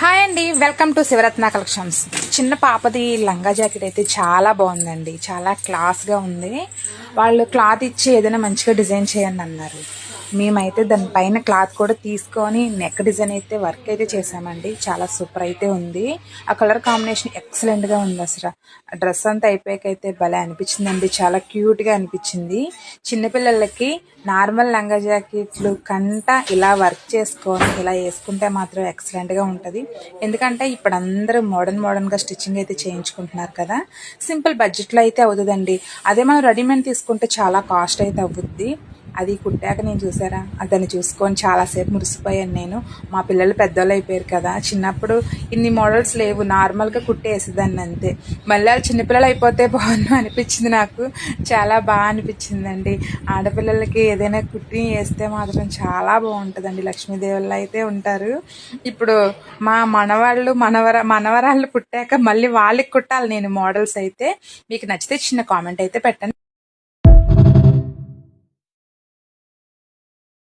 Hi అండి, welcome to Sivaratna collections. చిన్న పాపది లంగా జాకెట్ అయితే చాలా బాగుందండి. చాలా క్లాస్గా ఉంది. వాళ్ళు క్లాత్ ఇచ్చి ఏదైనా మంచిగా డిజైన్ చేయండి అన్నారు. మేమైతే దానిపైన క్లాత్ కూడా తీసుకొని నెక్ డిజైన్ అయితే వర్క్ అయితే చేసామండి. చాలా సూపర్ అయితే ఉంది. ఆ కలర్ కాంబినేషన్ ఎక్సలెంట్గా ఉంది. అసలు ఆ డ్రెస్ అంతా అయిపోయాకైతే భలే అనిపించిందండి. చాలా క్యూట్గా అనిపించింది. చిన్నపిల్లలకి నార్మల్ లంగా జాకెట్లు కంట ఇలా వర్క్ చేసుకొని ఇలా వేసుకుంటే మాత్రం ఎక్సలెంట్గా ఉంటుంది. ఎందుకంటే ఇప్పుడు అందరూ మోడర్న్గా స్టిచ్చింగ్ అయితే చేయించుకుంటున్నారు కదా. సింపుల్ బడ్జెట్లో అయితే అవుతుందండి. అదే మనం రెడీమేడ్ తీసుకుంటే చాలా కాస్ట్ అయితే అవుద్ది. అది కుట్టాక నేను చూసారా, దాన్ని చూసుకొని చాలాసేపు మురిసిపోయాను నేను. మా పిల్లలు పెద్దోళ్ళు అయిపోయారు కదా. చిన్నప్పుడు ఇన్ని మోడల్స్ లేవు, నార్మల్గా కుట్టేసేదాన్ని అంతే. మళ్ళీ చిన్నపిల్లలు అయిపోతే బాగుండు అనిపించింది నాకు. చాలా బాగా అనిపించిందండి. ఆడపిల్లలకి ఏదైనా కుట్టి వేస్తే మాత్రం చాలా బాగుంటుందండి. లక్ష్మీదేవుళ్ళు అయితే ఉంటారు. ఇప్పుడు మా మనవరాళ్ళు పుట్టాక మళ్ళీ వాళ్ళకి కుట్టాలి నేను మోడల్స్ అయితే. మీకు నచ్చితే చిన్న కామెంట్ అయితే పెట్టండి.